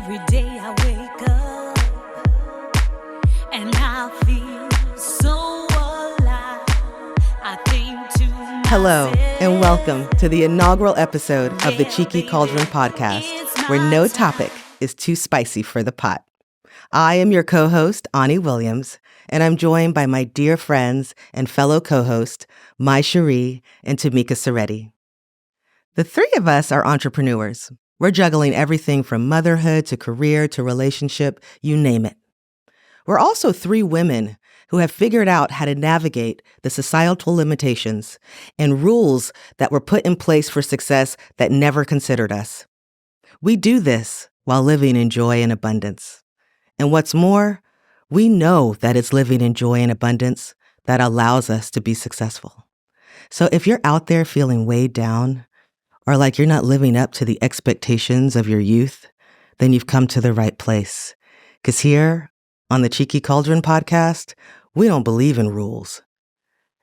Every day I wake up and I feel so alive. I think to myself, Hello, and welcome to the inaugural episode of the Cheeky Cauldron podcast, where no topic is too spicy for the pot. I am your co-host, Ani Williams, and I'm joined by my dear friends and fellow co-host, Mai Cherie and Tamika Soretti. The three of us are entrepreneurs. We're juggling everything from motherhood to career to relationship, you name it. We're also three women who have figured out how to navigate the societal limitations and rules that were put in place for success that never considered us. We do this while living in joy and abundance. And what's more, we know that it's living in joy and abundance that allows us to be successful. So if you're out there feeling weighed down, or like you're not living up to the expectations of your youth, then you've come to the right place. Because here on the Cheeky Cauldron podcast, we don't believe in rules.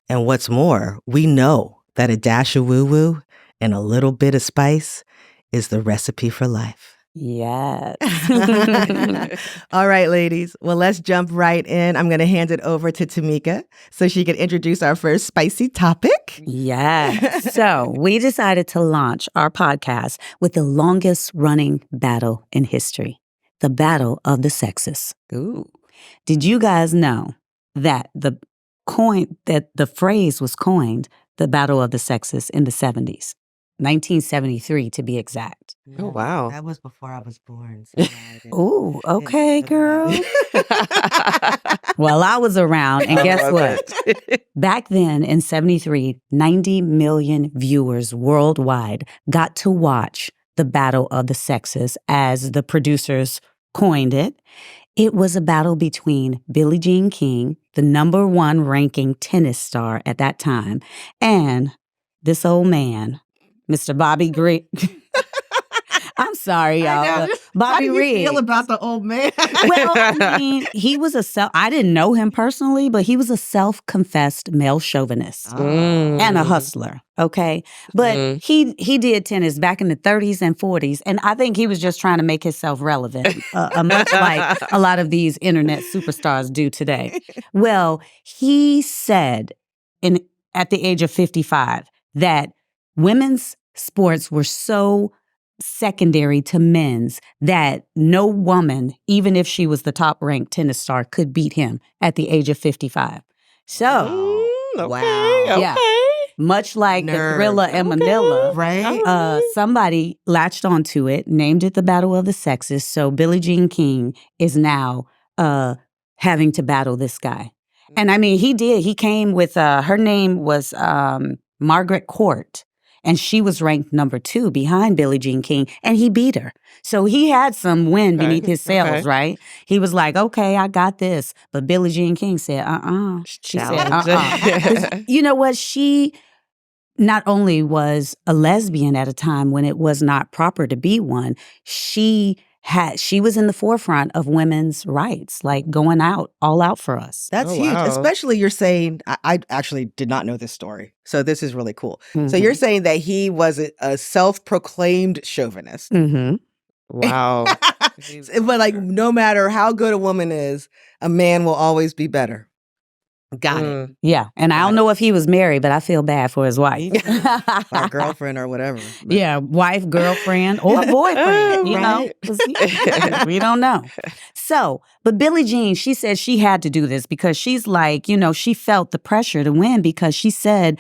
And what's more, we know that a dash of woo-woo and a little bit of spice is the recipe for life. Yes. All right, ladies. Well, let's jump right in. I'm going to hand it over to Tamika so she can introduce our first spicy topic. Yes. So we decided to launch our podcast with the longest running battle in history, the battle of the sexes. Ooh. Did you guys know that the phrase was coined, the battle of the sexes, in the 70s? 1973 to be exact. Oh, wow. That was before I was born. So Ooh, okay, girl. Well, I was around, and guess what? Back then in 73, 90 million viewers worldwide got to watch the battle of the sexes, as the producers coined it. It was a battle between Billie Jean King, the number one ranking tennis star at that time, and this old man, Mr. Bobby Green. I'm sorry, y'all. Bobby How do you Reed. feel about the old man? Well, I mean, he was I didn't know him personally, but he was a self-confessed male chauvinist and a hustler, okay? But he did tennis back in the 30s and 40s, and I think he was just trying to make himself relevant, much like a lot of these internet superstars do today. Well, he said at the age of 55 that women's sports were so secondary to men's that no woman, even if she was the top-ranked tennis star, could beat him at the age of 55. So, Okay. yeah, much like the Thriller and Manila, right? Somebody latched onto it, named it the Battle of the Sexes. So Billie Jean King is now having to battle this guy. And I mean, he did. He came with, her name was Margaret Court. And she was ranked number 2 behind Billie Jean King, and he beat her. So he had some wind beneath his sails, right? He was like, okay, I got this. But Billie Jean King said, She said, You know what? She not only was a lesbian at a time when it was not proper to be one, she was in the forefront of women's rights, like going all out for us. That's huge. Wow. Especially you're saying, I actually did not know this story. So this is really cool. So you're saying that he was a self-proclaimed chauvinist. Mm-hmm. Wow. But like, no matter how good a woman is, a man will always be better. Got it. Yeah. And I don't know if he was married, but I feel bad for his wife. Or girlfriend or whatever. But Yeah, wife, girlfriend, or boyfriend, you know? 'Cause we don't know. So, but Billie Jean, she said she had to do this because she's like, she felt the pressure to win because she said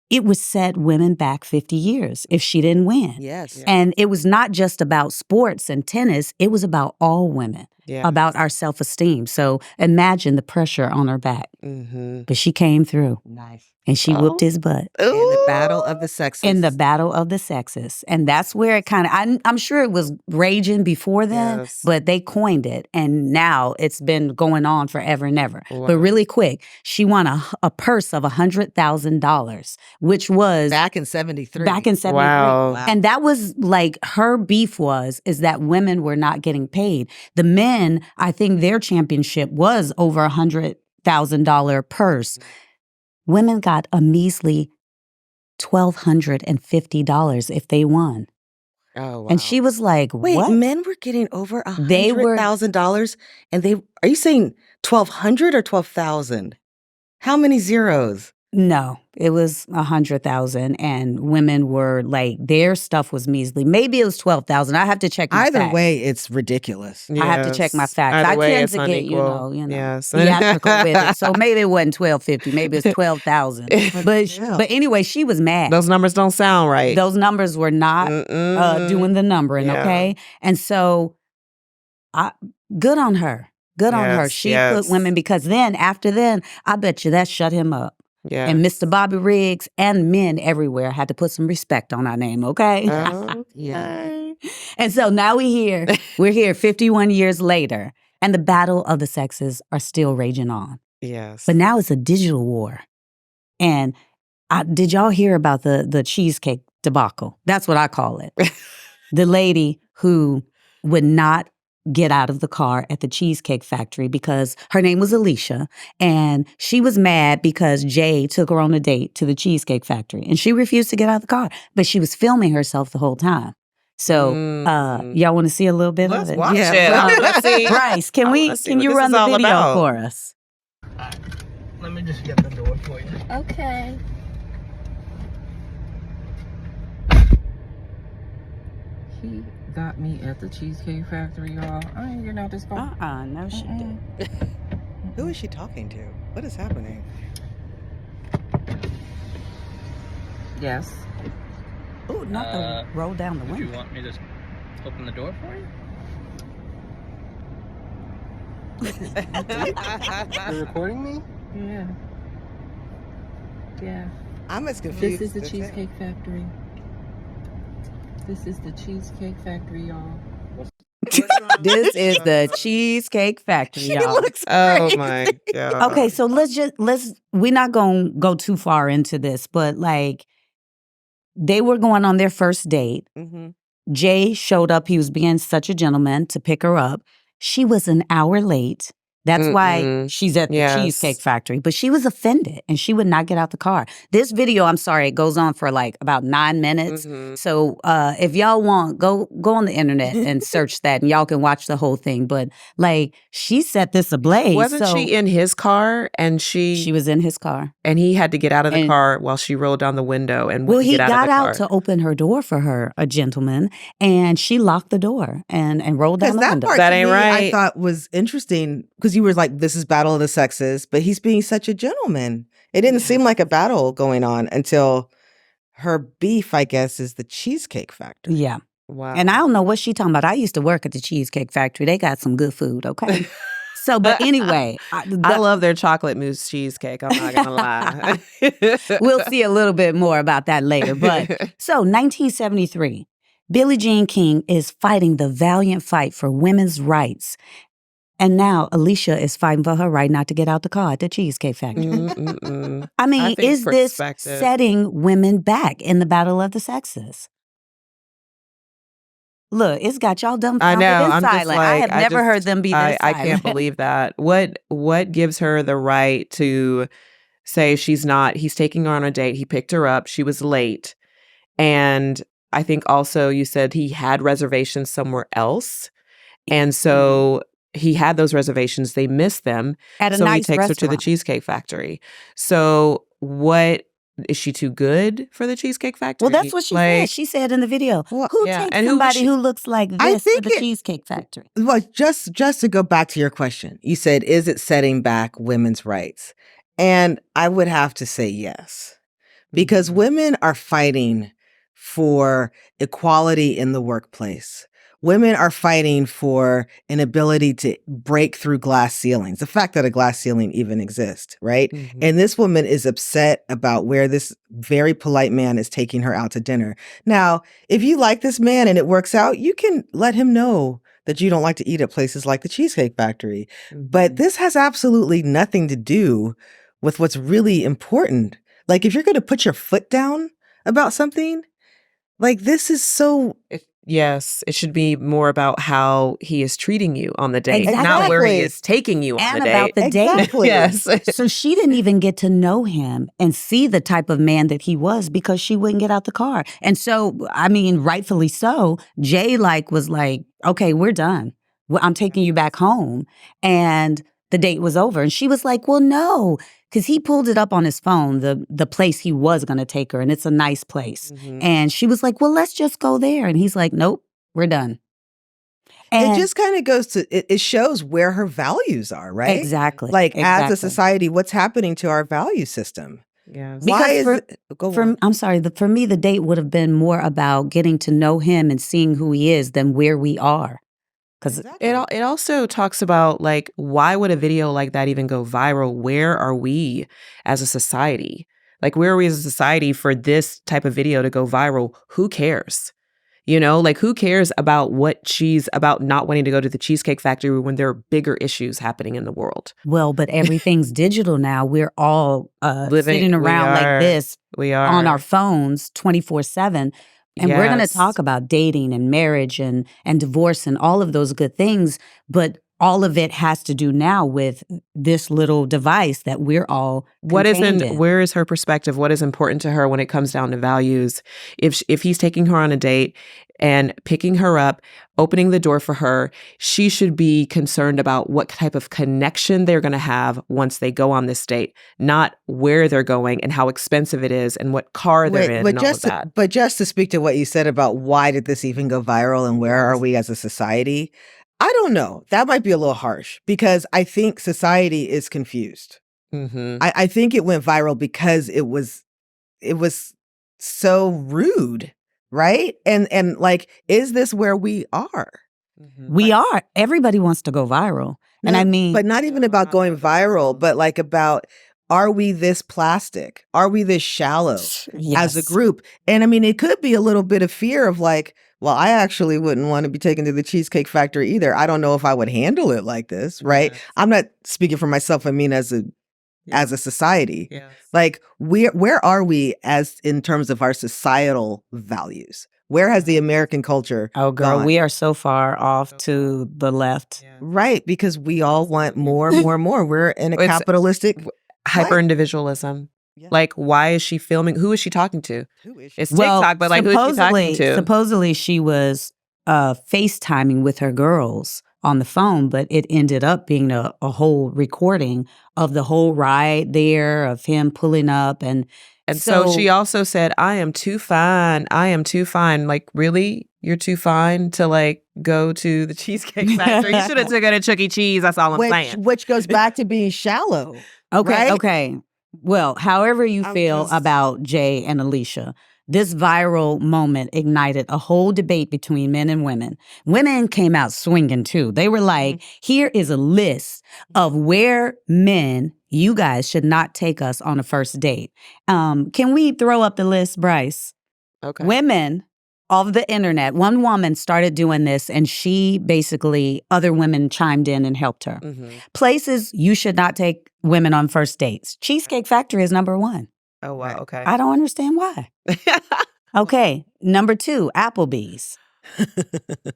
it would set women back 50 years if she didn't win. Yes. And it was not just about sports and tennis, it was about all women. About our self-esteem. So imagine the pressure on her back. But she came through. Nice. And she whooped his butt. In the battle of the sexes. In the battle of the sexes. And that's where it kind of, I'm sure it was raging before then, but they coined it. And now it's been going on forever and ever. Wow. But really quick, she won a purse of $100,000, which was back in 73. Back in 73. Wow. And that was like her beef is that women were not getting paid. The men, I think their championship was over $100,000 purse. Women got a measly $1,250 if they won. Oh, wow. And she was like, Wait, what? men were getting over They were- $100,000 and are you saying 1,200 or 12,000? How many zeros? No, it was 100,000, and women were like, their stuff was measly. Maybe it was 12,000. I have to check my Either facts. way, it's ridiculous. I have to check my Yes. facts. Either I way, tend it's to get, unequal. you know, Yes. theatrical with it. So maybe it wasn't 1250. Maybe it's 12,000. But still. but anyway, she was mad. Those numbers don't sound right. Those numbers were not Mm-mm. doing the numbering. Yeah. Okay, and so good on her. Good on her. Yes, She yes. put women, because then after then, I bet you that shut him up. Yeah. And Mr. Bobby Riggs and men everywhere had to put some respect on our name, okay? Yeah. And so now we're here 51 years later, and the battle of the sexes are still raging on. Yes. But now it's a digital war. And did y'all hear about the cheesecake debacle? That's what I call it. The lady who would not get out of the car at the Cheesecake Factory because her name was Alicia, and she was mad because Jay took her on a date to the Cheesecake Factory, and she refused to get out of the car, but she was filming herself the whole time. So, y'all want to see a little bit Let's of it? watch Yeah. it. I wanna see. Bryce, I wanna see can what you this run is the all video about. for us? Let me just get the door for you. Okay. He got me at the Cheesecake Factory, y'all. I ain't getting out this car. No, she did. Who is she talking to? What is happening? Yes. Oh, not the roll down the Would you window. want me to open the door for you? You're recording me? Yeah. Yeah. I'm as confused. This is the as Cheesecake Factory. This is the Cheesecake Factory, y'all. This is the Cheesecake Factory, She y'all. looks Oh crazy. my God. Okay, so we're not going to go too far into this, but like they were going on their first date. Mhm. Jay showed up. He was being such a gentleman to pick her up. She was an hour late. That's why Mm-mm. she's at the Yes. Cheesecake Factory. But she was offended and she would not get out the car. This video, I'm sorry, it goes on for like about 9 minutes. Mhm. So if y'all want, go on the internet and search that and y'all can watch the whole thing. But like she set this ablaze. Wasn't so she in his car and she was in his car. and he had to get out of the And- car while she rolled down the window and Well, wouldn't he get out got of the car. out to open her door for her, a gentleman, and she locked the door and rolled down Because the that window. part That to ain't me, I right. thought was interesting because you were like, this is battle of the sexes, but he's being such a gentleman. It didn't seem like a battle going on until her beef, I guess, is the Cheesecake Factory. Yeah. Wow. And I don't know what she talking about. I used to work at the Cheesecake Factory. They got some good food, okay? So, but anyway, I love their chocolate mousse cheesecake. I'm not gonna lie. we'll see a little bit more about that later. But so 1973, Billie Jean King is fighting the valiant fight for women's rights. And now Alicia is fighting for her right not to get out the car at the Cheesecake Factory. Mm-mm-mm. I mean, think is this perspective. setting women back in the battle of the sexes? Look, it's got y'all I dumbfounded know. and I'm just silent. like, I have never heard them be this I silent. can't believe that. What gives her the right to say she's not? He's taking her on a date. He picked her up. She was late, and I think also you said he had reservations somewhere else, and so he had those reservations. They missed them, At a so nice he takes her to the restaurant. Cheesecake Factory. So what? Is she too good for the Cheesecake Factory? Well, that's what she said. She said in the video, Well, who yeah, takes and who was somebody she- who looks like I this to think the Cheesecake Factory? Well, just to go back to your question, you said, is it setting back women's rights? And I would have to say yes, because Mhm. women are fighting for equality in the workplace. Women are fighting for an ability to break through glass ceilings, the fact that a glass ceiling even exists, right? Mhm. And this woman is upset about where this very polite man is taking her out to dinner. Now, if you like this man and it works out, you can let him know that you don't like to eat at places like the Cheesecake Factory. But Mhm. this has absolutely nothing to do with what's really important. Like, if you're going to put your foot down about something, like, this is so Yes, it should be more about how he is treating you on the date, not where he Exactly. is taking you on And the about date. the date. Exactly. Yes. So she didn't even get to know him and see the type of man that he was because she wouldn't get out the car. And so, I mean, rightfully so, Jay was like, okay, we're done. I'm taking you back home. And the date was over. And she was like, well, no, because he pulled it up on his phone, the place he was going to take her. And it's a nice place. Mhm. And she was like, well, let's just go there. And he's like, nope, we're done. It just kind of goes to, it shows where her values are, right? Exactly. Like as a exactly. society, what's happening to our value system? Yes. Because Why is for- it? Go on. I'm sorry, for me, the date would have been more about getting to know him and seeing who he is than where we are. Because Exactly. It also talks about like, why would a video like that even go viral? Where are we as a society? Like, where are we as a society for this type of video to go viral? Who cares? You know, like who cares about what she's about not wanting to go to the Cheesecake Factory when there are bigger issues happening in the world? well, but everything's digital now. We're all sitting we around are. like this We are on our phones 24/7. And we're going to Yes. talk about dating and marriage and divorce and all of those good things. But all of it has to do now with this little device that we're all What is contained in, in. where is her perspective? What is important to her when it comes down to values? If he's taking her on a date and picking her up, opening the door for her, she should be concerned about what type of connection they're going to have once they go on this date, not where they're going and how expensive it is and what car they're in and all of that. But just to speak to what you said about why did this even go viral and where are we as a society? I don't know. That might be a little harsh because I think society is confused. Mm-hmm. I think it went viral because it was so rude, right? And like, is this where we are? We are. Everybody wants to go viral. And I mean, but not even about going viral, but like about, are we this plastic? Are we this shallow as a yes. group? And I mean, it could be a little bit of fear of like, well, I actually wouldn't want to be taken to the Cheesecake Factory either. I don't know if I would handle it like this, right? Yes. I'm not speaking for myself. I mean, as a society, Yes. like where are we as in terms of our societal values? Where has the American culture Oh, girl, gone? we are so far off to the left. Right, because we all want more, more, more. We're in a It's- capitalistic. Hyper individualism. Yeah. Like, why is she filming? Who is she talking to? Who is she? It's TikTok, but like, who is she talking to? Supposedly she was FaceTiming with her girls on the phone, but it ended up being a whole recording of the whole ride there, of him pulling up. And so she also said, I am too fine. I am too fine. Like, really? You're too fine to like go to the Cheesecake Factory? You should have took her to Chuck E. Cheese. That's all I'm saying. Which goes back to being shallow. Okay, right? okay. Well, however you I'm feel just- about Jay and Alicia, this viral moment ignited a whole debate between men and women. Women came out swinging too. They were like, here is a list of where men, you guys should not take us on a first date. Can we throw up the list, Bryce? Okay. Women of the internet, one woman started doing this and she basically, other women chimed in and helped her. Mhm. Places you should not take women on first dates. Cheesecake Factory is number one. Oh, wow. Okay. I don't understand why. Okay. Number two, Applebee's.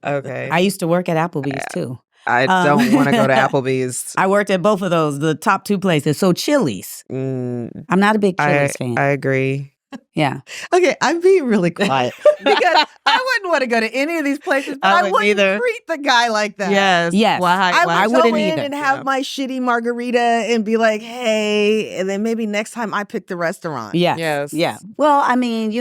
Okay. I used to work at Applebee's too. I don't want to go to Applebee's. I worked at both of those, the top two places. So Chili's. I'm not a big Chili's fan. I agree. Yeah. Okay, I'm being really quiet because I wouldn't want to go to any of these places, but I I wouldn't wouldn't either. treat the guy like that. Yes. Yes. I would wouldn't go in either. and have Yeah. my shitty margarita and be like, hey, and then maybe next time I pick the restaurant. Yes. Yes. Yeah. Well, I mean,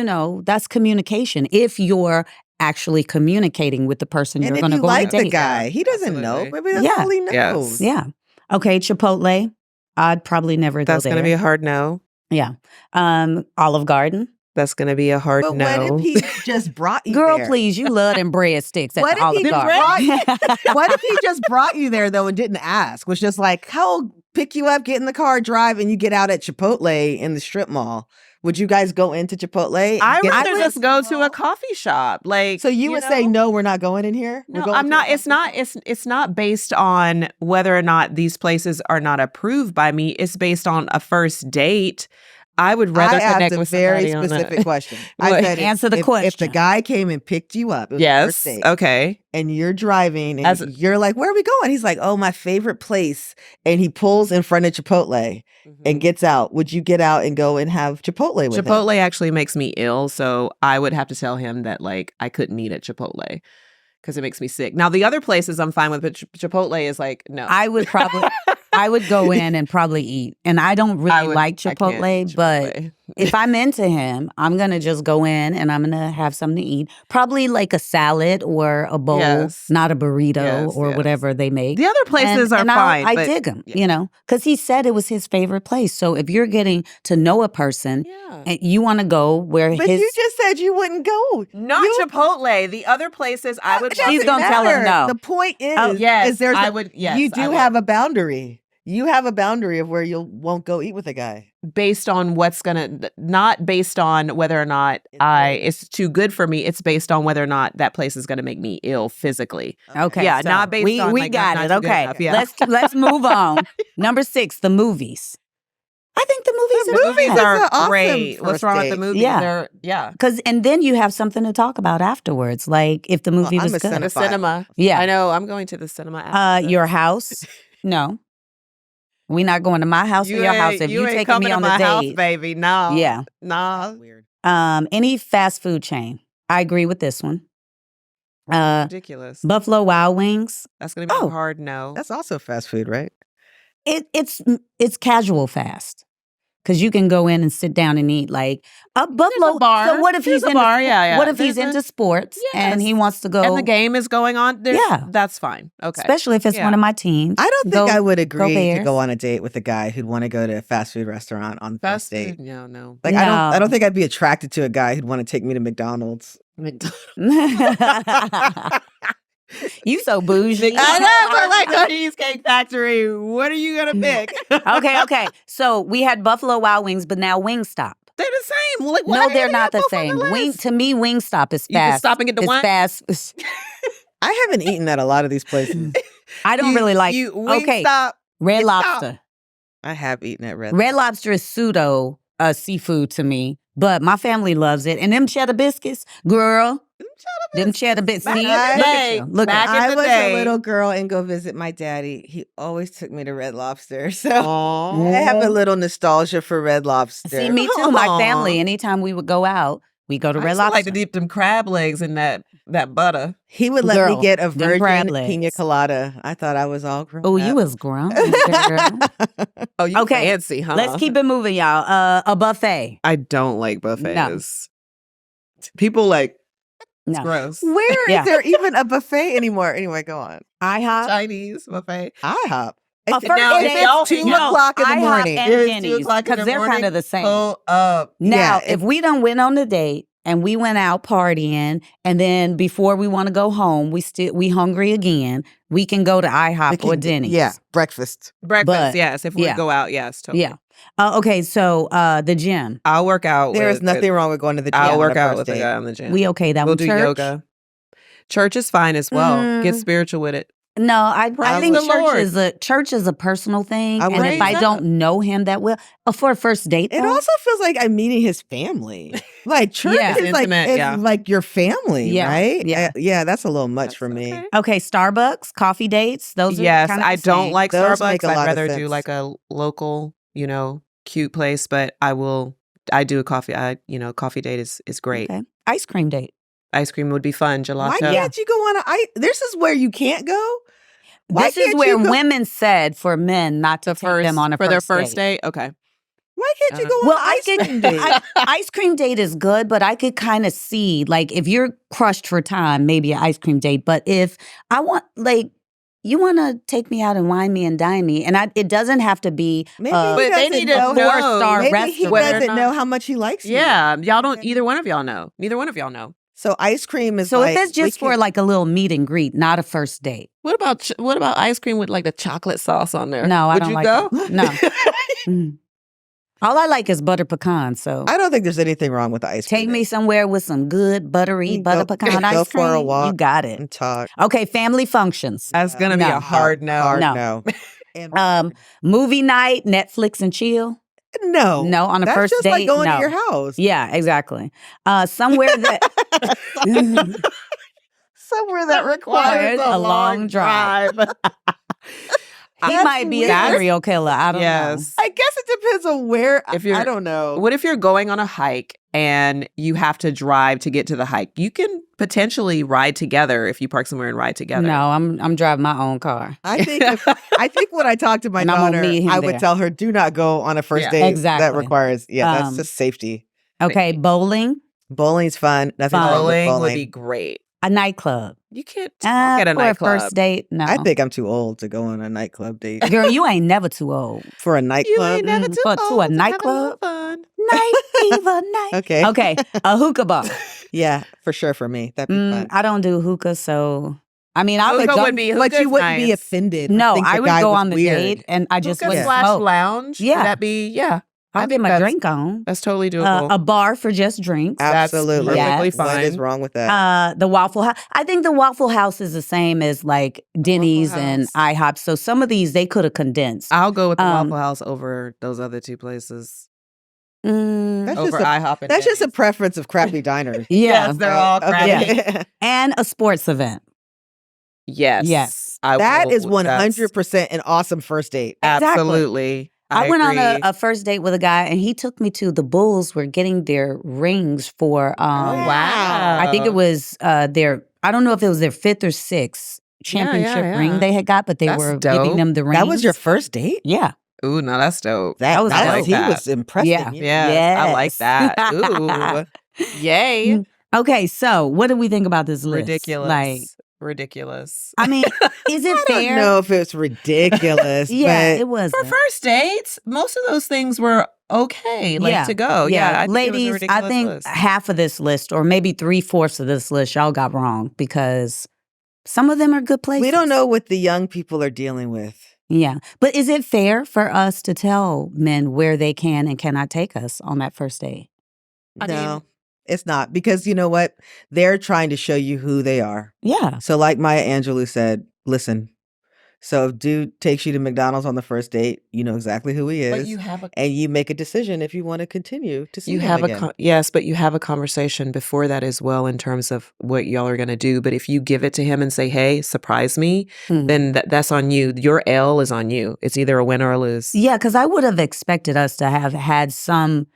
that's communication. If you're actually communicating with the person And you're if going to you go on a like the date. guy, he doesn't know. Absolutely. Maybe that's Yeah. all he Yes. knows. Yeah. Okay, Chipotle. I'd probably never That's go there. going to be a hard no. Yeah. Olive Garden. That's going to be a hard But no. what if he just brought you Girl, there? please, you love them breadsticks at What the if he Olive Garden. What if he just brought you there though and didn't ask? Was just like, "How pick you up, get in the car, drive, and you get out at Chipotle in the strip mall." Would you guys go into Chipotle? and I'd get- rather just go to a coffee shop. Like, So you would say, know? "No, we're not going in here." We're No, going I'm to not. a It's coffee not. shop?" It's not based on whether or not these places are not approved by me. It's based on a first date. I would rather I asked connect a with very somebody on specific a question. What? I said, Answer the if the question. guy came and picked you up, it was the first Yes. date, Okay. and you're driving, and As- you're like, "Where are we going?" He's like, "Oh, my favorite place," and he pulls in front of Chipotle and gets out. Would you get out and go and have Chipotle with him? Chipotle actually makes me ill, so I would have to tell him that like I couldn't eat at Chipotle because it makes me sick. Now the other places I'm fine with, but Chipotle is like no. I would go in and probably eat. And I don't really like I can't Chipotle, eat but Chipotle. if I'm into him, I'm going to just go in and I'm going to have something to eat. Probably like a salad or a bowl, Yes. not a burrito Yes, or yes. whatever they make. The other places are and fine. I but- dig him, yeah. because he said it was his favorite place. So if you're getting to know a person Yeah. and you want to go where But you just said you wouldn't go. Not Chipotle. The other places I would. It doesn't She's gonna tell him matter. no. The point is, Oh, yes, is there's I a- would. Yes, you I do would. have a boundary. You have a boundary of where you won't go eat with a guy. Based on what's gonna, not based on whether or not it's too good for me. It's based on whether or not that place is gonna make me ill physically. Okay, Yeah, so not based we on, we like, got not it. too good Okay, enough, yeah. let's move on. Number 6, the movies. I think the movies The are movies is are an awesome great. What's first wrong with the date. movies? Yeah. They're, yeah. and then you have something to talk about afterwards, like if the movie I'm was a good. The cinema. Yeah. I know. I'm going to the cinema. After Your this. house? No, we're not going to my house or your house. If you ain't taking coming me to on my a date, house, baby. No. Yeah. No. Weird. Any fast food chain. I agree with this one. Ridiculous. Buffalo Wild Wings. That's gonna be Oh. a hard no. That's also fast food, right? It's casual fast. Because you can go in and sit down and eat like a Buffalo. bar. So what if There's he's a into bar, yeah. What if he's There's a- into sports and he Yes. wants to go? and the game is going on. Yeah. That's fine. Okay. Especially if it's Yeah. one of my teams. I don't think I would agree to Bears. go on a date with a guy who'd want to go to a fast food restaurant on the first Fast date. food. No, no. Like I No. don't think I'd be attracted to a guy who'd want to take me to McDonald's. You so bougie. I know, but like a Cheesecake Factory. What are you gonna pick? Okay. So we had Buffalo Wild Wings, but now Wingstop. They're the same. Like, why No, are they're they not the both on same. list? To me, Wingstop is fast. You can stop and get the it's one? fast. I haven't eaten at a lot of these places. I don't really like. Okay, Wingstop. Red Stop. Lobster. I have eaten at Red. Red Lobster is pseudo seafood to me, but my family loves it. And them cheddar biscuits, girl. Them cheddar biscuits. Back See, in look the at day. you. Look Back at in I the was day. a little girl and go visit my daddy. He always took me to Red Lobster. So Aw. I have a little nostalgia for Red Lobster. See, me too. My Aw. family, anytime we would go out, we go to I Red used to Lobster. like to dip them crab legs in that butter. He would let Girl, me get a them crab virgin legs. pina colada. I thought I was all grown Oh, up. you was grown, girl. Oh, you Okay, fancy, huh? Let's keep it moving, y'all. A buffet. I don't like buffets. People like it's No. gross. Where is Yeah. there even a buffet anymore? Anyway, go on. IHOP. Chinese buffet. IHOP. A It's first now, date- if y'all- 2 no, o'clock in the IHOP morning. and It is 2 Denny's, o'clock in because the they're kind morning. of the same. Pull up. Now, Yeah, if we done went on a date and we went out partying, and then before we want to go home, we hungry again, we can go to IHOP We or can- Denny's. Yeah, breakfast. Breakfast, But- yes. If we yeah. go out, yes, totally. Yeah. Okay, so the gym. I'll work out. There is with- nothing wrong with going to the gym. I'll on work a out first with the date. guy on the gym. We okay that we'll one? do Church? yoga. Church is fine as well. Get Mm. spiritual with it. No, I Praise think the Lord. church is a personal thing, I and would if raise I up. don't know him that well, for a first date, It though, also feels like I'm meeting his family. Like church Yeah. is like Intimate, it's yeah. like your family, Yeah, right? yeah. Yeah, that's a little much That's for me. okay. okay, Starbucks, coffee dates, those are Yes, kind of I the don't same. like Those make Starbucks. a lot I'd of rather do sense. like a local, cute place, but I do a coffee. Coffee date is great. Okay. Ice cream date. Ice cream would be fun. Gelato. Why can't you go on this is where you can't go? Why This is can't where you go- women said for men not to take them on a for their first first date. date? Okay. Why can't you go on Well, an I ice could. cream date? Ice cream date is good, but I could kind of see like if you're crushed for time, maybe an ice cream date. But if I want you want to take me out and wine me and dine me, and it doesn't have to be Maybe a he But they doesn't need to know. know. 4-star Maybe he restaurant. Whether or doesn't not- know how much he likes you. Yeah, y'all don't. Either one of y'all know. Neither one of y'all know. So ice cream is So like, if it's just for like a little meet and greet, not a first date. What about ice cream with like the chocolate sauce on there? No, I Would don't you like go? that. No. Mm. All I like is butter pecan. So I don't think there's anything wrong with the ice cream. take me somewhere with some good buttery butter pecan go ice cream. for a walk You got it. and talk. Okay, family functions. That's gonna be No. a hard no. Hard No. no. And Movie night, Netflix and chill. No. No, on a That's first just date, like going no. to your house. Yeah, exactly. Somewhere that Somewhere that requires a long drive. he That's might be a weird. serial killer. I don't know. Yes. I guess it depends on where. If you're- I don't know. What if you're going on a hike and you have to drive to get to the hike? You can potentially ride together if you park somewhere and ride together. No, I'm driving my own car. I think when I talk to my And I'm gonna daughter, meet him I would there. tell her, do not go on a first Yeah. date that Exactly. requires. Yeah, that's Um, just safety. Okay, bowling, Bowling's fun. Nothing Fun. wrong with Bowling would bowling. be great. a nightclub. You can't talk at a For a nightclub. first date, no. I think I'm too old to go on a nightclub date. Girl, you ain't never too old. For a You nightclub? ain't never Mm, too to a old to have nightclub? fun. Night, diva, night. Okay. Okay, a hookah bar. Yeah, for sure for me. That'd be fun. I don't do hookah, so I mean, I would Hookah go. would be But you hookah's wouldn't be nice. offended. or No, think the I would guy go was on the weird. date and I just Hookah wouldn't slash smoke. lounge. Yeah. Would that be, yeah. I'll I get think my that's- drink on. That's totally doable. A bar for just drinks. That's Absolutely. perfectly What fine. is wrong with that? The Waffle House. I think the Waffle House is the same as like Denny's and IHOP. So some of these they could have condensed. I'll go with the Um, Waffle House over those other two places. Mm, That's Over just a, IHOP and that's just a Denny's. preference of crappy diners. yeah. Yes, they're all crappy. Okay. And a sports event. Yes. Yes. That is will- that's 100% an awesome first date. Exactly. Absolutely. I went on agree. a first date with a guy and he took me to the Bulls were getting their rings for wow. I think it was their I don't know if it was their 5th or 6th championship yeah. ring they had got, but they That's were dope. giving them the rings. That was your first date? Yeah. Ooh, no, that's dope. That was that's- dope. he That. was impressed. Yeah. in you. Yeah, I like Yes. that. Ooh. Yay. Okay, so what do we think about this list? Ridiculous. Like, Ridiculous. I mean, is it I fair? don't know if it's ridiculous, Yeah, but it was. For first dates, most of those things were okay, like to go. Yeah, I think it was a ladies, I ridiculous think list. half of this list, or maybe 3/4 of this list, y'all got wrong because some of them are good places. we don't know what the young people are dealing with. Yeah, but is it fair for us to tell men where they can and cannot take us on that first date? I No, mean- it's not. Because you know what? They're trying to show you who they are. Yeah, So like Maya Angelou said, listen, so if dude takes you to McDonald's on the first date, you know exactly who he is. But you have a and you make a decision if you want to continue to see you him have again. yes, but you have a conversation before that as well in terms of what y'all are going to do. But if you give it to him and say, "Hey, surprise me," Hmm. then that's on you. Your L is on you. It's either a win or a lose. yeah, because I would have expected us to have had some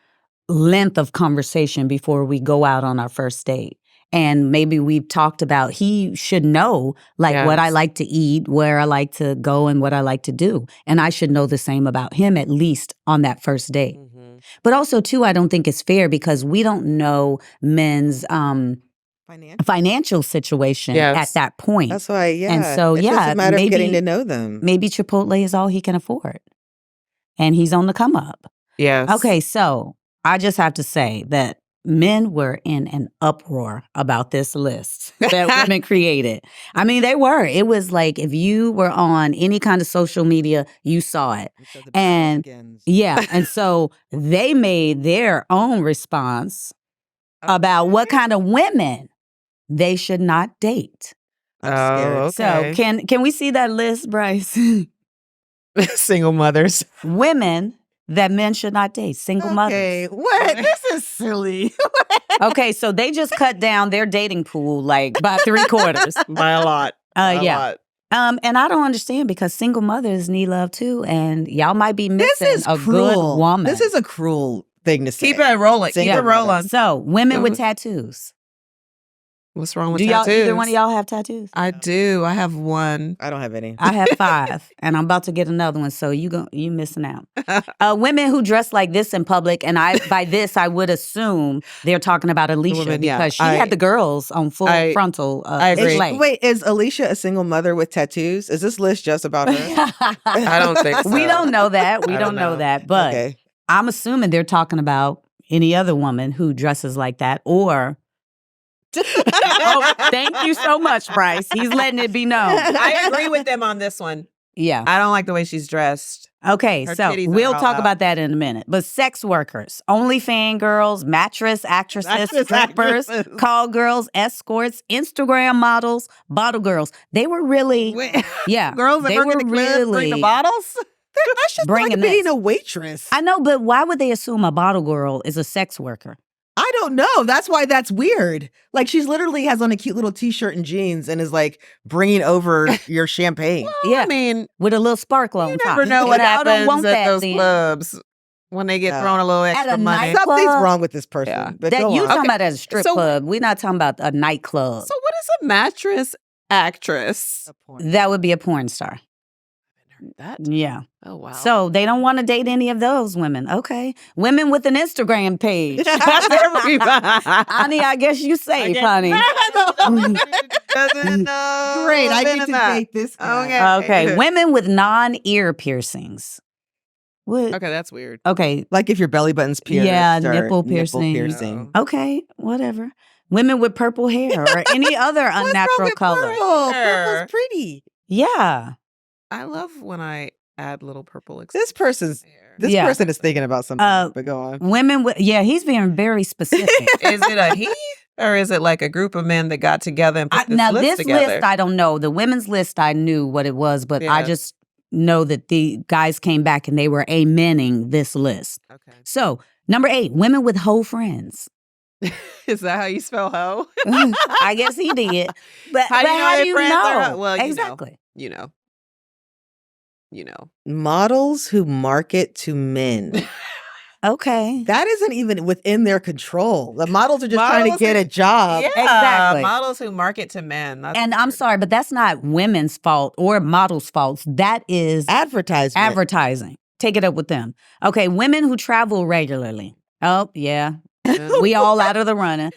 length of conversation before we go out on our first date. And maybe we've talked about he should know like what I Yes. like to eat, where I like to go, and what I like to do. And I should know the same about him at least on that first date. Mhm. But also, too, I don't think it's fair because we don't know men's Financial. financial situation Yes. at that point. That's why, yeah. And so, it's just yeah, a matter of getting maybe- to know them. Maybe Chipotle is all he can afford. And he's on the come up. Yes. Okay, so I just have to say that men were in an uproar about this list that women created. I mean, they were. It was like if you were on any kind of social media, you saw it. So the and- battle begins. Yeah. And so they made their own response about what kind of women they should not date. I'm scared. Oh, okay. So can we see that list, Bryce? Single mothers. Women that men should not date, single Okay, mothers. what? This is silly. Okay, so they just cut down their dating pool like by 3/4. By a lot. Yeah. And I don't understand because single mothers need love too, and y'all might be This missing is a cruel. good woman. This is a cruel thing to say. Keep it rolling. Keep Single it rolling. mothers. so women with tattoos. What's wrong with Do y'all tattoos? either one of y'all have tattoos? I do. I have one. I don't have any. I have 5, and I'm about to get another one. So you missing out. Women who dress like this in public, and by this I would assume they're talking about Alicia women, yeah. because she I- had the girls on full I- frontal. I agree. display. Wait, is Alicia a single mother with tattoos? Is this list just about her? I don't think so. We don't know that. We I don't don't know know. that. But Okay. I'm assuming they're talking about any other woman who dresses like that or. Oh, thank you so much, Bryce. He's letting it be known. I agree with them on this one. Yeah. I don't like the way she's dressed. Okay, Her so titties are we'll all talk out. about that in a minute. But sex workers, OnlyFans girls, mattress actresses, Mattress strippers, actresses. call girls, escorts, Instagram models, bottle girls. They were really, yeah. Girls that they work were in the club bring the really- bottles. That's just Bringing like being this. a waitress. I know, but why would they assume a bottle girl is a sex worker? I don't know. That's why that's weird. Like she's literally has on a cute little t-shirt and jeans and is like bringing over your champagne. Yeah. I mean, With a little sparkle on you top. never know what Y'all don't happens want at that those then. clubs when they get No. thrown a little extra a money. night- Something's club? wrong with this person. Yeah. But That go you on. talking about at a strip So- club. We're not talking about a nightclub. So what is a mattress actress? That would be a porn star. That? Yeah. Oh wow. So they don't want to date any of those women. Okay. Women with an Instagram page. Honey, I guess you safe, honey. Doesn't know. Great. I get to that. date this guy. Okay. Women with non-ear piercings. What? Okay, that's weird. Okay. Like if your belly button's pierced. Yeah, or nipple piercing. piercing. Okay. Whatever. Women with purple hair or any other What's wrong unnatural with color. purple? Hair. Purple's pretty. Yeah. I love when I add little purple. This person's This Yeah. person is thinking about something. But go on. Women with, yeah, he's being very specific. Is it a he or is it like a group of men that got together and put this Now, list this together? list, I don't know. The women's list, I knew what it was, but I Yeah. just know that the guys came back and they were amening this list. Okay. So, number 8, women with hoe friends. Is that how you spell hoe? I guess he did. But How do you know how their do you friends are know? hoe? Well, you know. Exactly. You know. You know. Models who market to men. Okay. That isn't even within their control. The models are just trying to Models get a job. Yeah, Exactly. models who market to men. That's And I'm weird. sorry, but that's not women's fault or models' faults. That is Advertisement. advertising. Take it up with them. Okay, women who travel regularly. Oh, yeah. We all out of the running.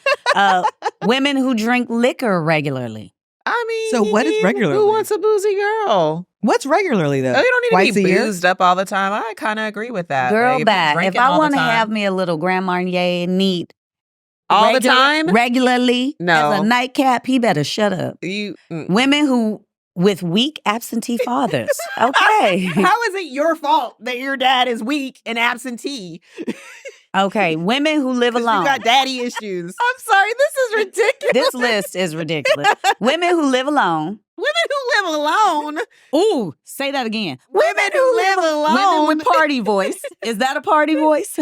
Women who drink liquor regularly. I mean, So what is regularly? Who wants a boozy girl? What's regularly though? Oh, you don't need Twice to a be year? boozed up all the time. I kind of agree with that. Girl, Like, you're bad. If drinking I all the want to time- have me a little Grand Marnier neat all the time, regularly No. as a nightcap, he better shut up. you. Women who with weak absentee fathers. Okay. How is it your fault that your dad is weak and absentee? Okay. Women who live 'Cause alone. you got daddy issues. I'm sorry, this is ridiculous. This list is ridiculous. Women who live alone. Women who live alone. Ooh, say that again. Women who live alone. Women with party voice. Is that a party voice?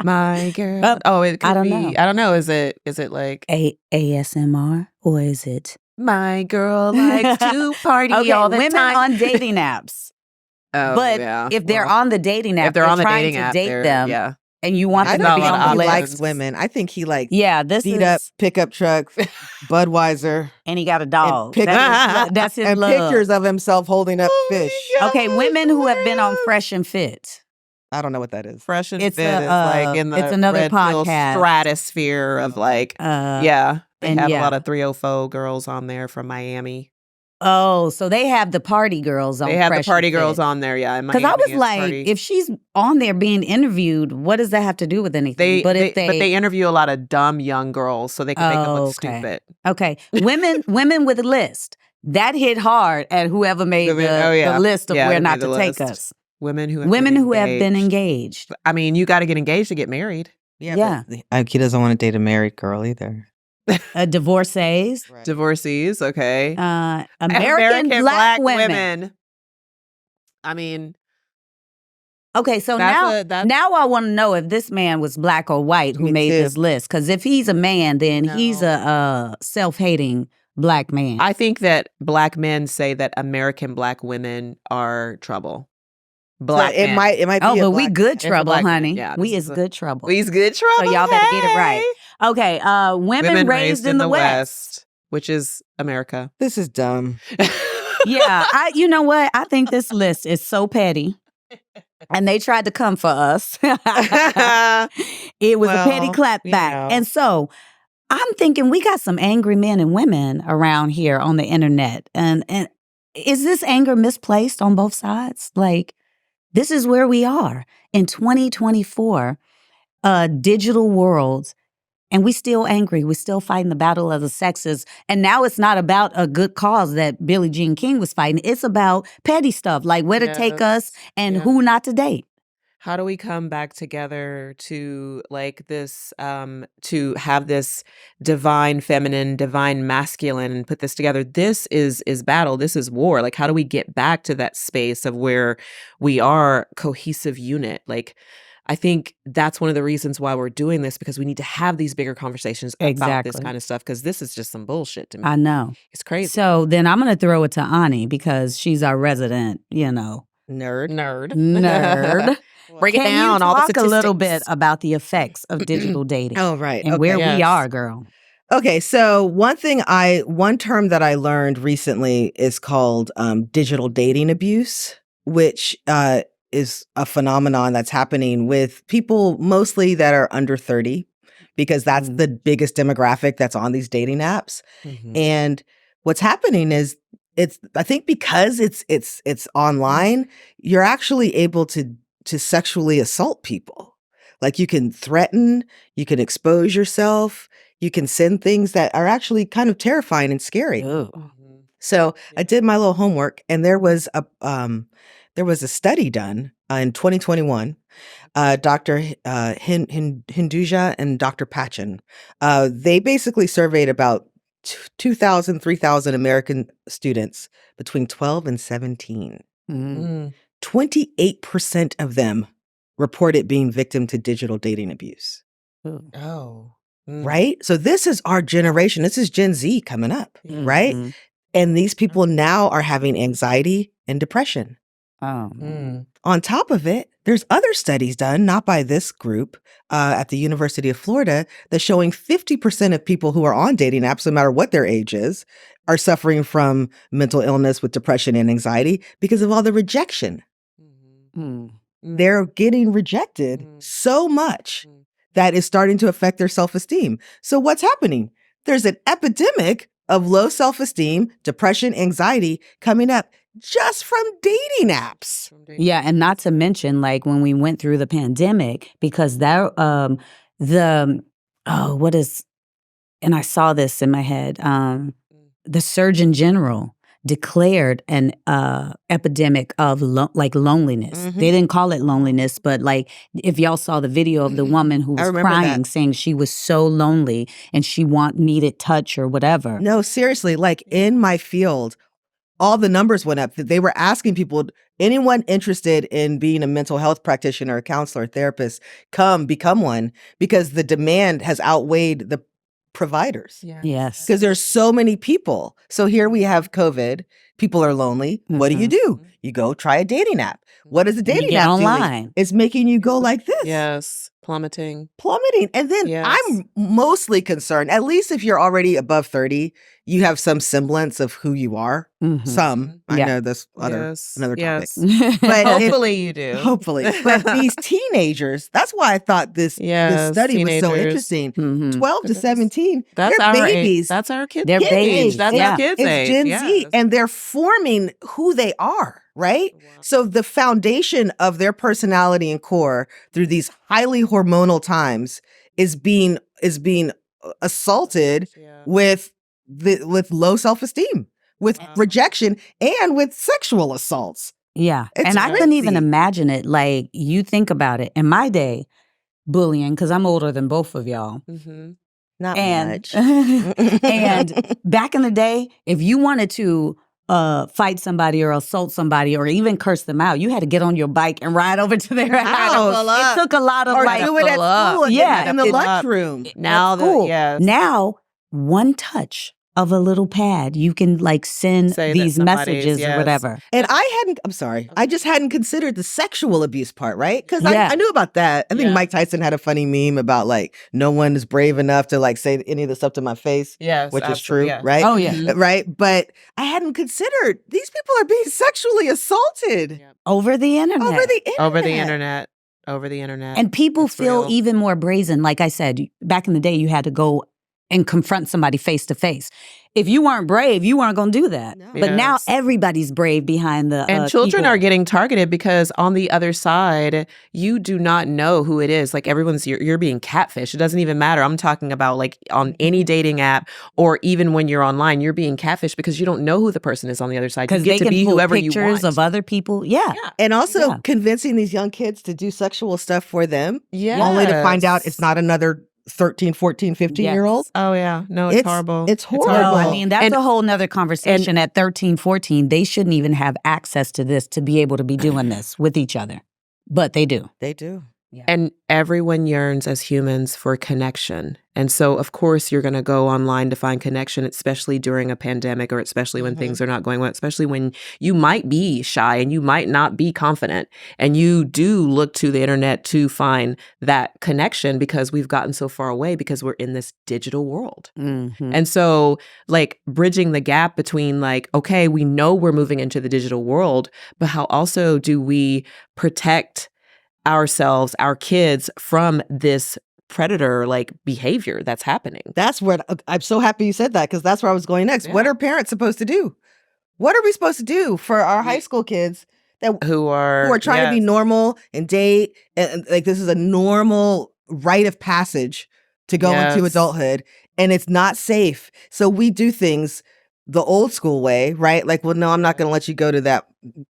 My girl. Oh, it could I don't be. know. I don't know. Is it like ASMR or is it my girl likes to party all the women time? on dating apps? Oh, But yeah. if they're Well, on the dating app, if they're on the trying dating to app, date they're- them, yeah. and you want I them to don't be think on he the list. likes women. I think he likes Yeah, this beat is up pickup truck, Budweiser, and he got a dog. pic- That's his and love. pictures of himself holding up fish. Okay, women who have been on Fresh and Fit. I don't know what that is. Fresh and It's Fit a, is like in the it's another Red Pill podcast. stratosphere of like, yeah. They and have yeah. a lot of 304 girls on there from Miami. Oh, so they have the party girls on. They have Fresh the party and girls Fit. on there, yeah. Because I was like, if she's on there being interviewed, what does that have to do with anything? but they interview a lot of dumb young girls so they can make them look okay. stupid. Okay, women with a list that hit hard at whoever made Women- the, oh, yeah. the list of Yeah, where who not made to the take list. us. Women who have Women been who have been engaged. I mean, you got to get engaged to get married. Yeah. But he doesn't want to date a married girl either. Divorcees. Divorcees, okay. American black women. I mean, Okay, so That's now I want to know if this man was black or white who Me made too. this list. Because if he's a man, then he's a self-hating black man. I think that black men say that American black women are trouble. Black it men. might be. Oh, a but we black- good It's a trouble, black man. honey. Yeah, we this is is a- good trouble. We's good trouble. So y'all better get it right. hey. Okay, women raised in the West. which is America. This is dumb. Yeah, you know what? I think this list is so petty. And they tried to come for us. It was a petty Well, clapback. you know. And so I'm thinking we got some angry men and women around here on the internet. And is this anger misplaced on both sides? Like, this is where we are in 2024, a digital world. And we still angry. We're still fighting the battle of the sexes. And now it's not about a good cause that Billie Jean King was fighting. It's about petty stuff, like where to take us and Yeah. who not to date. How do we come back together to like this, to have this divine feminine, divine masculine, and put this together? This is battle. This is war. Like, how do we get back to that space of where we are cohesive unit? Like, I think that's one of the reasons why we're doing this, because we need to have these bigger conversations about this Exactly. kind of stuff, because this is just some bullshit to me. I know. It's crazy. So then I'm going to throw it to Ani because she's our resident, Nerd. nerd. Break it Can down. you All the talk a little bit statistics. about the effects of digital dating Oh, right. and Okay. where we Yes. are, girl? Okay, so one term that I learned recently is called digital dating abuse, which is a phenomenon that's happening with people mostly that are under 30, because that's the biggest demographic that's on these dating apps. Mhm. And what's happening is I think because it's online, you're actually able to sexually assault people. Like, you can threaten, you can expose yourself, you can send things that are actually kind of terrifying and scary. Ooh. Mhm. So I did my little homework, and there was a study done in 2021. Dr. Hinduja and Dr. Patchen. They basically surveyed about 2,000, 3,000 American students between 12 and 17. Mm. 28% of them reported being victim to digital dating abuse. Ooh. Oh. Mm. Right? So this is our generation. This is Gen Z coming up, right? Mhm. And these people now are having anxiety and depression. Oh. Mm. On top of it, there's other studies done, not by this group, at the University of Florida, that's showing 50% of people who are on dating apps, no matter what their age is, are suffering from mental illness with depression and anxiety because of all the rejection. Mm. They're getting rejected so much that is starting to affect their self-esteem. So what's happening? There's an epidemic of low self-esteem, depression, anxiety coming up just from dating apps. Yeah, and not to mention, like, when we went through the pandemic, because that and I saw this in my head. The Surgeon General declared an epidemic of loneliness. Mhm. They didn't call it loneliness, but like, if y'all saw the video of the woman who I was remember crying, that. saying she was so lonely and she needed touch or whatever. No, seriously, like in my field, all the numbers went up. They were asking people, anyone interested in being a mental health practitioner, a counselor, therapist, become one, because the demand has outweighed the providers. Yes. Because there's so many people. So here we have COVID. People are lonely. What do? You go try a dating app. What is a You dating get app doing? online. It's making you go like this. Yes. Plummeting. And then Yes. I'm mostly concerned, at least if you're already above 30, you have some semblance of who you are. Mhm. Some. I Yeah. know that's another topic. Yes. But Hopefully you do. Hopefully. But these teenagers, that's why I thought this Yes, study was so teenagers. interesting. Mhm. 12 to 17, That's they're our babies. age. That's our kids. They're Kids' babies. age. That's Yeah. our kids' It's age. Gen yes. Z, and they're forming who they are, right? Wow. So the foundation of their personality and core through these highly hormonal times is being assaulted Yeah. with low self-esteem, with Wow. rejection, and with sexual assaults. Yeah. It's And I couldn't even crazy. imagine it. Like, you think about it. In my day, bullying, because I'm older than both of y'all. Mhm. Not And much. and back in the day, if you wanted to fight somebody or assault somebody or even curse them out, you had to get on your bike and ride over to their house. pull up. It took a lot of Or like do it at pull up. school, Yeah, in the it- lunchroom. Now school. yes. Now, one touch of a little pad, you can like send Say that these somebody's- messages or yes. whatever. And I'm sorry, I just hadn't considered the sexual abuse part, right? Because Yeah. I knew about that. I think Yeah. Mike Tyson had a funny meme about like, no one is brave enough to like say any of the stuff to my face, Yes. which is absolutely, true, yeah. right? Oh yeah. Mhm. Right? But I hadn't considered these people are being sexually assaulted Yeah. Over the internet. over the internet. Over the internet. Over the internet. And people It's feel real. even more brazen. Like I said, back in the day, you had to go and confront somebody face to face. If you weren't brave, you weren't going to do that. No. But now Yes. everybody's brave behind the And children are keyboard. getting targeted because on the other side, you do not know who it is. Like you're being catfished. It doesn't even matter. I'm talking about like on any dating app or even when you're online, you're being catfished because you don't know who the person is on the other side. You because get they to can be pull whoever you pictures want. of other people. Yeah. And also Yeah. convincing these young kids to do sexual stuff for them, Yes. only to find out it's not another 13, 14, 15-year-old. Oh yeah. No, it's horrible. It's horrible. Well, I mean, that's And- a whole nother conversation. At 13, 14, they shouldn't even have access to this to be able to be doing this with each other. But they do. They do. And everyone yearns as humans for connection. And so, of course, you're going to go online to find connection, especially during a pandemic or especially when things are not going well, especially when you might be shy and you might not be confident. And you do look to the internet to find that connection because we've gotten so far away because we're in this digital world. Mhm. And so, like, bridging the gap between, like, okay, we know we're moving into the digital world, but how also do we protect ourselves, our kids from this predator like behavior that's happening? That's what I'm so happy you said that because that's where I was going next. What Yeah. are parents supposed to do? What are we supposed to do for our high school kids that Who are trying to be yes. normal and date and like this is a normal rite of passage to go into Yes. adulthood and it's not safe. So we do things the old school way, right? Like, well, no, I'm not going to let you go to that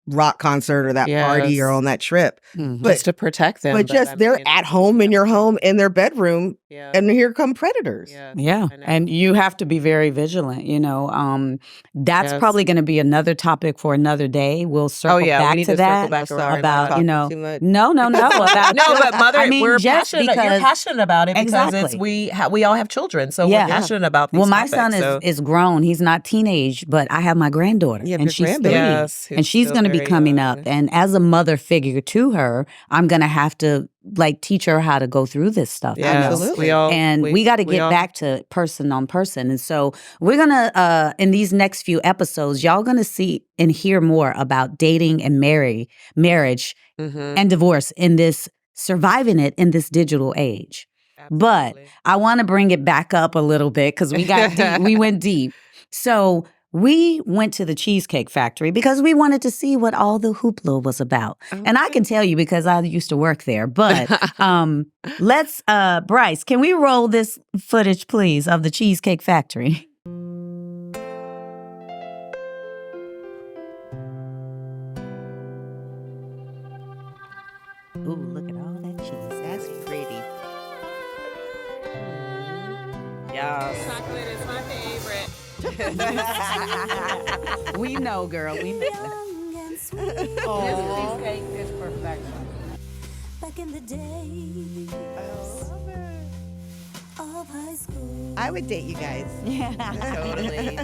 rock concert or that party or Yes. on that trip. Mhm. But just to protect them. but just I they're mean, at home in your home in their bedroom, yeah. and here come predators. Yeah. Yeah. I know. And you have to be very vigilant, That's Yes. probably going to be another topic for another day. We'll circle yeah, we back need to to circle that. back Sorry, around about, talking you know, too much. No, about No, but mother, I mean, we're just passionate. You're because- passionate about it because it's Exactly. we all have children, so Yeah. we're passionate about these Well, my topics, son so. is grown. He's not teenage, but I have my granddaughter, You have and your she's grandbaby. 3, Yes, and who's she's still going to be very coming young. up. And as a mother figure to her, I'm going to have to like teach her how to go through this stuff. you know? Yes, Absolutely. We got to get back to person on person. And so we're going to, in these next few episodes, y'all going to see and hear more about dating and marriage Mhm. and divorce in this, surviving it in this digital age. But Absolutely. I want to bring it back up a little bit because we got deep. We went deep. So we went to the Cheesecake Factory because we wanted to see what all the hoopla was about. And I can tell you because I used to work there. But let's, Bryce, can we roll this footage, please, of the Cheesecake Factory? Ooh, look at all that cheese. That's pretty. Yes. Chocolate is my favorite. We know, girl. We know. Young and sweet. Cheesecake is perfection. Back in the days of high school. I would date you guys. Totally.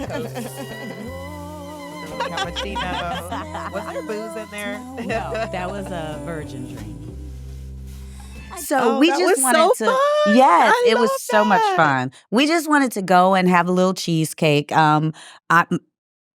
Cappuccino. Was there booze in there? No, that was a virgin drink. So Oh, we that just was wanted so to. fun. Yes, I it was love so much that. fun. We just wanted to go and have a little cheesecake. I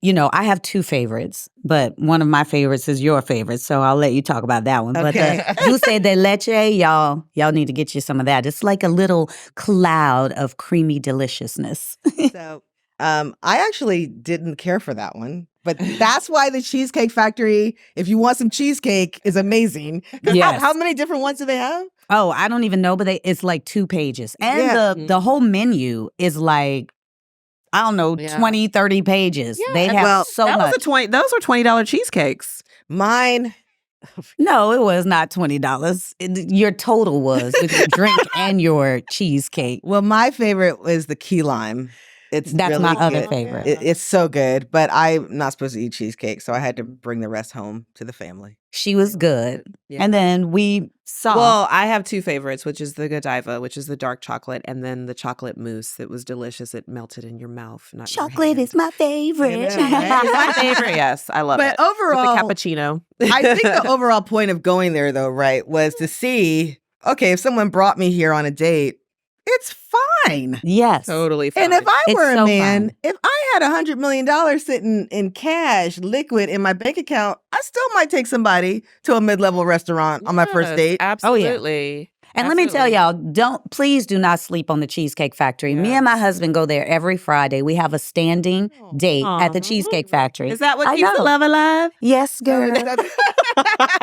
have 2 favorites, but one of my favorites is your favorite, so I'll let you talk about that one. Okay. But dulce de leche, y'all need to get you some of that. It's like a little cloud of creamy deliciousness. So I actually didn't care for that one. But that's why the Cheesecake Factory, if you want some cheesecake, is amazing. 'Cause Yes. how many different ones do they have? Oh, I don't even know, but it's like 2 pages. And Yeah. the whole menu is like, I don't know, Yeah. 20, 30 pages. They and have well, so That much. was those were $20 cheesecakes. Mine, No, it was not $20. Your total was with your drink and your cheesecake. well, my favorite was the key lime. It's That's really my other good. favorite. It's so good, but I'm not supposed to eat cheesecake, so I had to bring the rest home to the family. She was good. Yeah. And then we saw. Well, I have 2 favorites, which is the Godiva, which is the dark chocolate, and then the chocolate mousse. It was delicious. It melted in your mouth. Not your chocolate hand. is my favorite. I know, right? It's my favorite. Yes, I love But it. overall- with the cappuccino. I think the overall point of going there, though, right, was to see, okay, if someone brought me here on a date, it's fine. Yes. Totally fine. And if I It's were a so man, fun. if I had $100 million sitting in cash, liquid in my bank account, I still might take somebody to a mid-level restaurant on my first Yes, date. Oh, yeah. Absolutely. And let me tell y'all, please do not sleep on the Cheesecake Factory. Me and my husband go there every Friday. We have a standing date at the Cheesecake Factory. Is that what keeps the love alive? Yes, girl.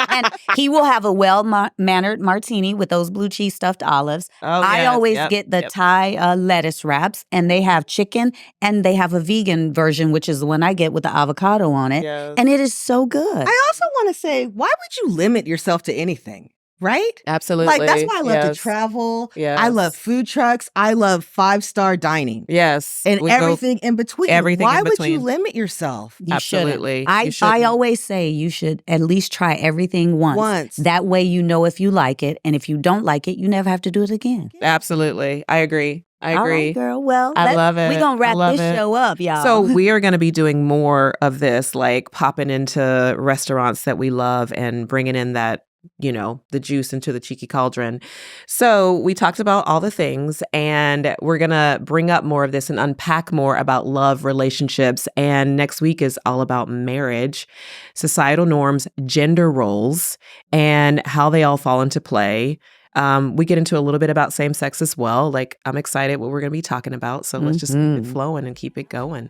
And he will have a well-mannered martini with those blue cheese stuffed olives. I always get the Thai lettuce wraps, and they have chicken, and they have a vegan version, which is the one I get with the avocado on it. Yes. And it is so good. I also want to say, why would you limit yourself to anything? Right? Absolutely. Like, that's why I love to travel. Yes. I love food trucks. I love 5-star dining. Yes. And everything in between. Everything why in between. would you limit yourself? You Absolutely. shouldn't. I always say you should at least try everything once. That way you know if you like it. And if you don't like it, you never have to do it again. Absolutely. I agree. All right, girl. Well, I love it. We're going to wrap this show up, y'all. So we are going to be doing more of this, like popping into restaurants that we love and bringing in that, the juice into the Cheeky Cauldron. So we talked about all the things, and we're going to bring up more of this and unpack more about love, relationships. And next week is all about marriage, societal norms, gender roles, and how they all fall into play. We get into a little bit about same sex as well. Like, I'm excited what we're going to be talking about. So let's just keep it flowing and keep it going.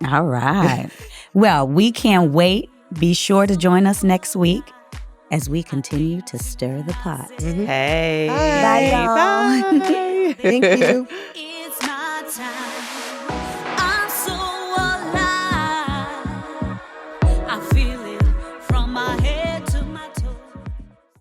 All right. Well, we can't wait. Be sure to join us next week as we continue to stir the pot. Hey. Bye, y'all. Bye. Thank you. It's my time.